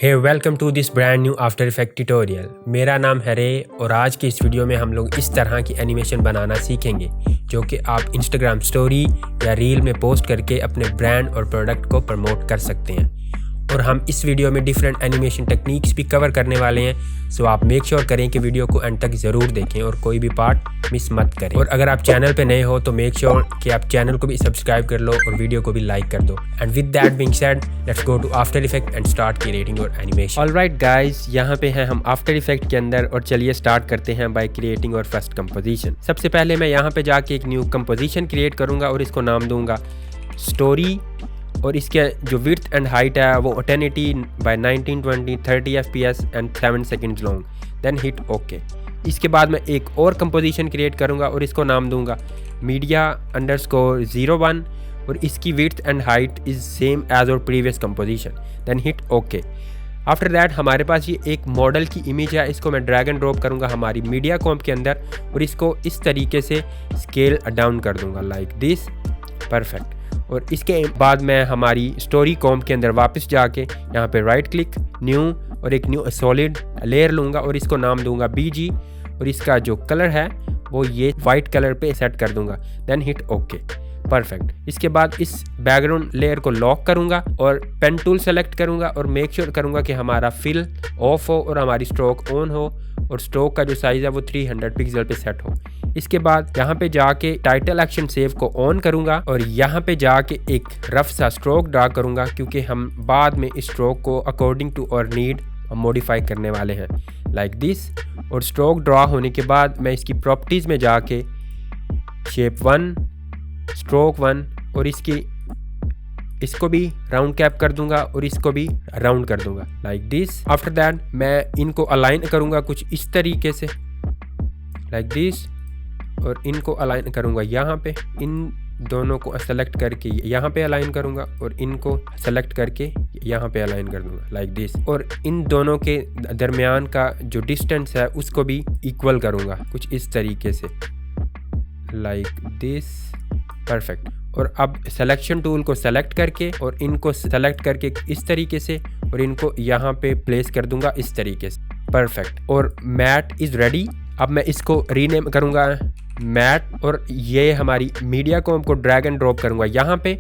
Hey welcome to this brand new after effect tutorial. मेरा नाम है रे और आज की इस वीडियो में हम लोग इस तरह की एनिमेशन बनाना सीखेंगे जो कि आप इंस्टाग्राम स्टोरी या रील में पोस्ट करके अपने ब्रांड और प्रोडक्ट को प्रमोट कर सकते हैं। और हम इस वीडियो में डिफरेंट एनिमेशन टेक्निक्स भी कवर करने वाले हैं, सो आप मेक श्योर करें कि वीडियो को एंड तक ज़रूर देखें और कोई भी पार्ट मिस मत करें। और अगर आप चैनल पे नए हो तो मेक श्योर कि आप चैनल को भी सब्सक्राइब कर लो और वीडियो को भी लाइक कर दो। And with that being said, let's go to after effect and start creating your animation. Alright guys, यहाँ पे हैं हम आफ्टर इफेक्ट के अंदर और चलिए स्टार्ट करते हैं बाय क्रिएटिंग और फर्स्ट कंपोजिशन। सबसे पहले मैं यहाँ पे जाके एक न्यू कंपोजिशन क्रिएट करूँगा और इसको नाम दूंगा स्टोरी। और इसके जो विड्थ एंड हाइट है वो 1080 by 1920 30 fps and 7 seconds long. Then hit okay. इसके बाद मैं एक और कंपोजिशन क्रिएट करूँगा और इसको नाम दूंगा media_01 और इसकी width and height is same as और previous composition. Then hit okay. After that हमारे पास ये एक मॉडल की इमेज है, इसको मैं ड्रैग एंड ड्रॉप करूँगा हमारी मीडिया कॉम्प के अंदर और इसको इस तरीके से स्केल डाउन कर दूँगा लाइक दिस। परफेक्ट। और इसके बाद मैं हमारी स्टोरी कॉम्प के अंदर वापस जाके यहाँ पे राइट क्लिक न्यू और एक न्यू सॉलिड लेयर लूँगा और इसको नाम दूंगा BG और इसका जो कलर है वो ये वाइट कलर पे सेट कर दूंगा। Then hit okay. परफेक्ट। इसके बाद इस बैकग्राउंड लेयर को लॉक करूंगा और पेन टूल सेलेक्ट करूंगा और मेक श्योर करूंगा कि हमारा फिल ऑफ हो और हमारी स्ट्रोक ऑन हो और स्ट्रोक का जो साइज़ है वो 300 पिक्सल पे सेट हो। इसके बाद यहाँ पे जाके टाइटल एक्शन सेव को ऑन करूंगा और यहाँ पे जाके एक रफ सा स्ट्रोक ड्रा करूंगा क्योंकि हम बाद में इस स्ट्रोक को अकॉर्डिंग टू और नीड मॉडिफाई करने वाले हैं लाइक दिस। और स्ट्रोक ड्रा होने के बाद मैं इसकी प्रॉपर्टीज़ में जाके शेप 1 स्ट्रोक 1 और इसको भी राउंड कैप कर दूंगा और इसको भी राउंड कर दूंगा लाइक दिस। आफ्टर दैट मैं इनको अलाइन करूंगा कुछ इस तरीके से लाइक दिस और इनको अलाइन करूंगा यहाँ पे। इन दोनों को सेलेक्ट करके यहाँ पे अलाइन करूंगा और इनको सेलेक्ट करके यहाँ पे अलाइन कर दूंगा लाइक दिस। और इन दोनों के दरमियान का जो डिस्टेंस है उसको भी इक्वल करूंगा कुछ इस तरीके से लाइक दिस। परफेक्ट। और अब सिलेक्शन टूल को सेलेक्ट करके और इनको सेलेक्ट करके इस तरीके से और इनको यहाँ पे प्लेस कर दूंगा इस तरीके से। परफेक्ट। और मैट इज़ रेडी। अब मैं इसको रीनेम करूँगा मैट और ये हमारी मीडिया कॉम्प को ड्रैग एंड ड्रॉप करूँगा यहाँ पे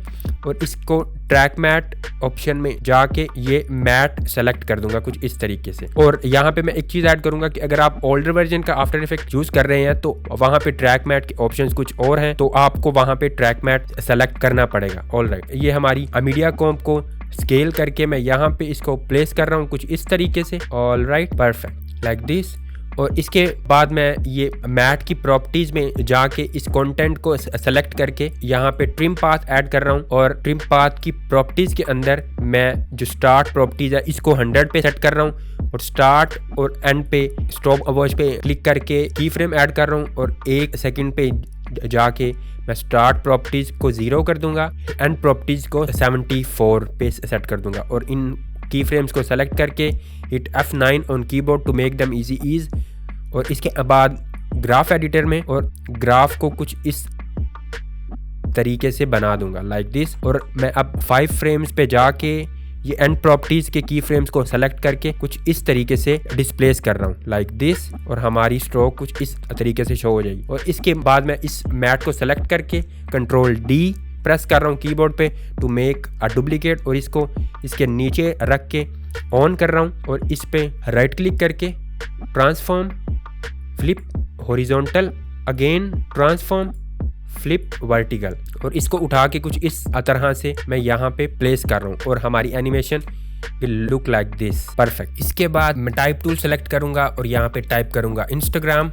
और इसको ट्रैक मैट ऑप्शन में जाके ये मैट सेलेक्ट कर दूंगा कुछ इस तरीके से। और यहाँ पे मैं एक चीज़ ऐड करूँगा कि अगर आप ओल्डर वर्जन का आफ्टर इफेक्ट यूज़ कर रहे हैं तो वहाँ पे ट्रैक मैट के ऑप्शंस कुछ और हैं, तो आपको वहाँ पे ट्रैक मैट सेलेक्ट करना पड़ेगा। ऑलराइट। ये हमारी मीडिया कॉम्प को स्केल करके मैं यहाँ पे इसको प्लेस कर रहा हूँ कुछ इस तरीके से। ऑलराइट। Perfect like this. और इसके बाद मैं ये मैट की प्रॉपर्टीज़ में जाके इस कंटेंट को सेलेक्ट करके यहाँ पे ट्रिम पाथ ऐड कर रहा हूँ और ट्रिम पाथ की प्रॉपर्टीज़ के अंदर मैं जो स्टार्ट प्रॉपर्टीज़ है इसको 100 पे सेट कर रहा हूँ और स्टार्ट और एंड पे स्टॉप वॉच पे क्लिक करके की फ्रेम ऐड कर रहा हूँ और 1 सेकंड पे जाके मैं स्टार्ट प्रॉपर्टीज़ को 0 कर दूंगा, एंड प्रॉपर्टीज़ को 74 पे सेट कर दूंगा। और इन की फ्रेम्स को सेलेक्ट करके hit F9 on keyboard to make them easy ease. और इसके बाद ग्राफ एडिटर में और ग्राफ को कुछ इस तरीके से बना दूंगा लाइक दिस। और मैं अब 5 फ्रेम्स पे जाके ये एंड प्रॉपर्टीज़ के की फ्रेम्स को सेलेक्ट करके कुछ इस तरीके से डिस्प्लेस कर रहा हूँ लाइक दिस और हमारी स्ट्रोक कुछ इस तरीके से शो हो जाएगी। और इसके बाद मैं इस मैट को सेलेक्ट करके Ctrl D प्रेस कर रहा हूँ कीबोर्ड पे टू मेक अ डुप्लीकेट और इसको इसके नीचे रख के ऑन कर रहा हूँ और इस पे राइट क्लिक करके transform flip horizontal again transform flip vertical और इसको उठा के कुछ इस तरह से मैं यहाँ पे प्लेस कर रहा हूँ और हमारी animation will look like this. Perfect. इसके बाद मैं टाइप टूल सेलेक्ट करूँगा और यहाँ पे टाइप करूँगा इंस्टाग्राम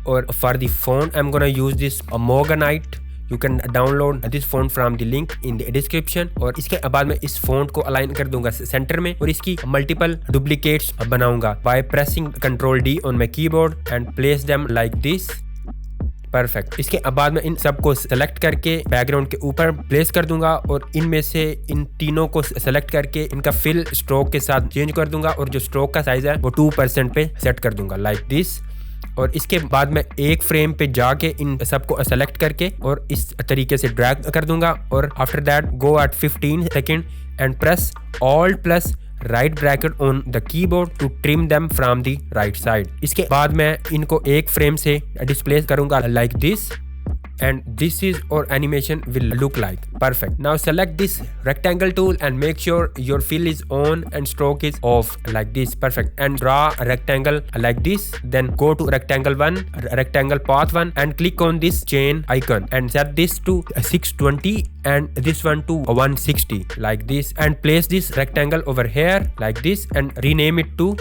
और for the font I am gonna use this Moganite. You can download this font from the link in the description। और इसके बाद मैं इस फॉन्ट को अलाइन कर दूंगा सेंटर में और इसकी मल्टीपल डुप्लीकेट्स बनाऊंगा by pressing Ctrl D on my keyboard and place them like this। Perfect. इसके बाद मैं इन सब को सेलेक्ट करके बैकग्राउंड के ऊपर प्लेस कर दूंगा और इनमें से इन तीनों को सेलेक्ट करके इनका फिल स्ट्रोक के साथ चेंज कर दूंगा और जो स्ट्रोक का साइज है वो 2% पे सेट कर दूंगा लाइक दिस। और इसके बाद मैं एक फ्रेम पे जाके इन सबको सेलेक्ट करके और इस तरीके से ड्रैग कर दूंगा और after that go at 15 second and press Alt+ right bracket on the keyboard to trim them from the right side. इसके बाद मैं इनको एक फ्रेम से डिस्प्ले करूंगा like this, and this is our animation will look like. Perfect. Now select this rectangle tool and make sure your fill is on and stroke is off like this. Perfect. And draw a rectangle like this. Then go to rectangle 1, rectangle path 1 and click on this chain icon and set this to 620 and this one to 160 like this, and place this rectangle over here like this and rename it to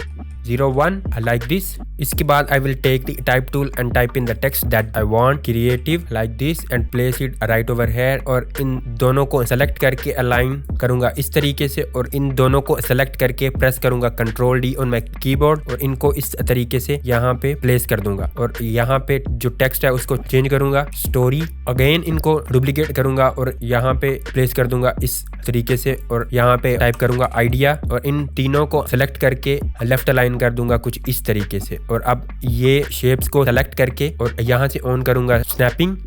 01 like this. इसके बाद I will take the type tool and type in the text that I want, creative like this, and place it right over here। और इन दोनों को select करके align करूंगा इस तरीके से, और इन दोनों को सेलेक्ट करके प्रेस करूंगा Ctrl D on my keyboard और इनको इस तरीके से यहाँ पे प्लेस कर दूंगा। और यहाँ पे जो टेक्स्ट है उसको चेंज करूंगा स्टोरी, अगेन इनको डुप्लीकेट करूंगा और यहाँ पे प्लेस कर दूंगा इस तरीके से, और यहाँ पे टाइप करूंगा आइडिया, और इन तीनों को सेलेक्ट करके लेफ्ट अलाइन कर दूंगा कुछ इस तरीके से। और अब ये शेप्स को सेलेक्ट करके और यहाँ से ऑन करूंगा स्नैपिंग,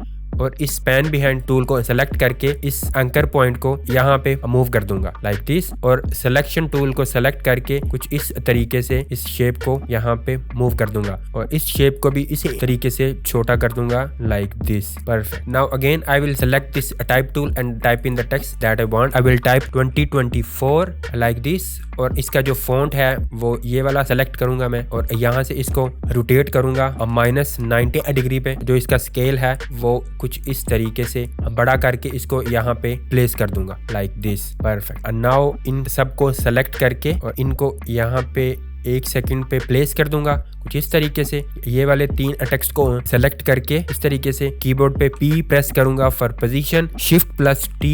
और इस पैन बिहाइंड टूल को सेलेक्ट करके इस एंकर पॉइंट को यहाँ पे मूव कर दूंगा लाइक दिस, और सिलेक्शन टूल को सेलेक्ट करके कुछ इस तरीके से इस शेप को यहाँ पे मूव कर दूंगा, और इस शेप को भी इसी तरीके से छोटा कर दूंगा like this. Perfect. Now again I will select this type tool and type in the text that I want. I will type 2024 like this, और इसका जो फॉन्ट है वो ये वाला सेलेक्ट करूंगा मैं, और यहाँ से इसको रोटेट करूंगा -90 डिग्री पे। जो इसका स्केल है वो कुछ इस तरीके से बड़ा करके इसको यहाँ पे प्लेस कर दूंगा like this. Perfect. Now in सबको सेलेक्ट करके और इनको यहाँ पे 1 सेकंड पे प्लेस कर दूंगा कुछ इस तरीके से। ये वाले 3 टेक्स्ट को सेलेक्ट करके इस तरीके से कीबोर्ड पे P प्रेस करूंगा फॉर पोजीशन, Shift+T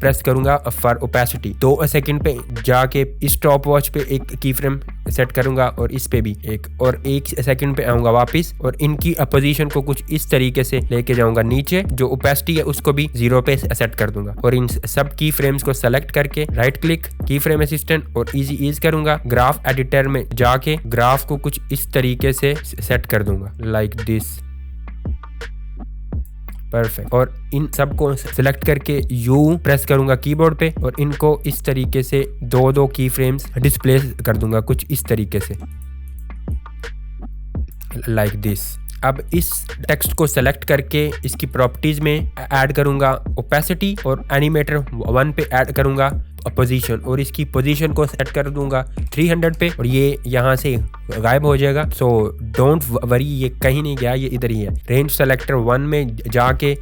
प्रेस करूंगा फॉर ओपेसिटी। 2 सेकंड पे जाके इस स्टॉप वॉच पे एक की फ्रेम सेट करूंगा और इस पे भी एक, और 1 सेकंड पे आऊंगा वापस और इनकी पोजीशन को कुछ इस तरीके से लेके जाऊंगा नीचे। जो ओपेसिटी है उसको भी 0 पे सेट कर दूंगा, और इन सब की फ्रेम्स को सेलेक्ट करके राइट क्लिक की फ्रेम असिस्टेंट और इजी ईज करूंगा। ग्राफ एडिटर में जाके ग्राफ को कुछ इस तरीके से सेट कर दूंगा लाइक दिस। परफेक्ट। और इन सबको सिलेक्ट करके U प्रेस करूंगा कीबोर्ड पे और इनको इस तरीके से 2 की फ्रेम्स डिस्प्ले कर दूंगा कुछ इस तरीके से लाइक दिस। अब इस टेक्स्ट को सेलेक्ट करके इसकी प्रॉपर्टीज में ऐड करूंगा ओपेसिटी, और एनिमेटर 1 पे ऐड करूंगा पोजीशन, और इसकी पोजीशन को सेट कर दूंगा 300 पे, और ये यहाँ से गायब हो जाएगा। सो डोंट वरी, ये कहीं नहीं गया, ये इधर ही है। रेंज सेलेक्टर 1 में जाके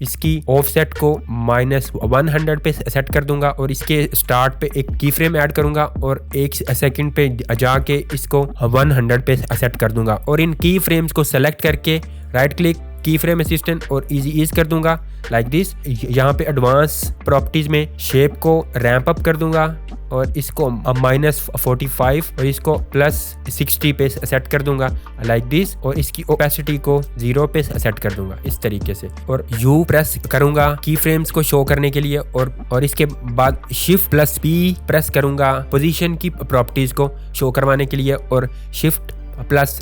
इसकी ऑफसेट को -100 पे सेट कर दूंगा, और इसके स्टार्ट पे एक की फ्रेम ऐड करूंगा और 1 सेकंड पे जाके इसको 100 पे सेट कर दूंगा। और इन की फ्रेम्स को सेलेक्ट करके राइट क्लिक की फ्रेम असिस्टेंट और इजी ईज कर दूंगा लाइक दिस। यहाँ पे एडवांस प्रॉपर्टीज में शेप को रैंप अप कर दूंगा और इसको -45 और इसको +60 पे सेट कर दूंगा लाइक दिस, और इसकी ओपेसिटी को 0 पे सेट कर दूंगा इस तरीके से। और U प्रेस करूंगा की फ्रेम्स को शो करने के लिए, और इसके बाद Shift+P प्रेस करूंगा पोजीशन की प्रॉपर्टीज को शो करवाने के लिए, और Shift+S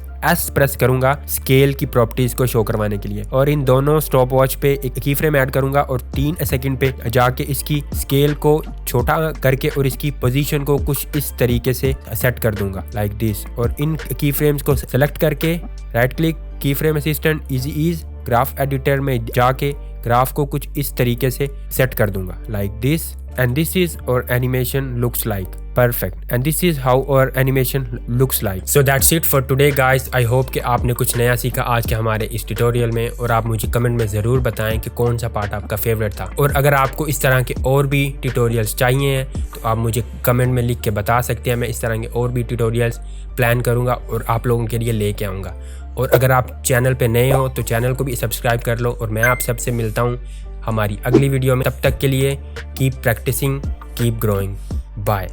प्रेस करूंगा स्केल की प्रॉपर्टीज को शो करवाने के लिए। और इन दोनों स्टॉप वॉच पे एक की फ्रेम ऐड करूंगा और 3 सेकंड पे जाके इसकी स्केल को छोटा करके और इसकी पोजीशन को कुछ इस तरीके से सेट कर दूंगा लाइक दिस। और इन की फ्रेम्स को सेलेक्ट करके राइट क्लिक की frame assistant easy ease graph editor में जाके ग्राफ को कुछ इस तरीके से सेट कर दूंगा like this. And this is our animation looks like. Perfect. And this is how our animation looks like. So that's it for today guys. I hope कि आपने कुछ नया सीखा आज के हमारे इस ट्यूटोरियल में, और आप मुझे कमेंट में ज़रूर बताएं कि कौन सा पार्ट आपका फेवरेट था। और अगर आपको इस तरह के और भी ट्यूटोरियल्स चाहिए हैं तो आप मुझे कमेंट में लिख के बता सकते हैं। मैं इस तरह के और भी ट्यूटोरियल्स प्लान करूँगा और आप लोगों के लिए लेके आऊँगा। और अगर आप चैनल पर नए हो तो चैनल को भी सब्सक्राइब कर लो, और मैं आप सबसे मिलता हूँ हमारी अगली वीडियो में। तब तक के लिए keep practicing, keep growing, bye.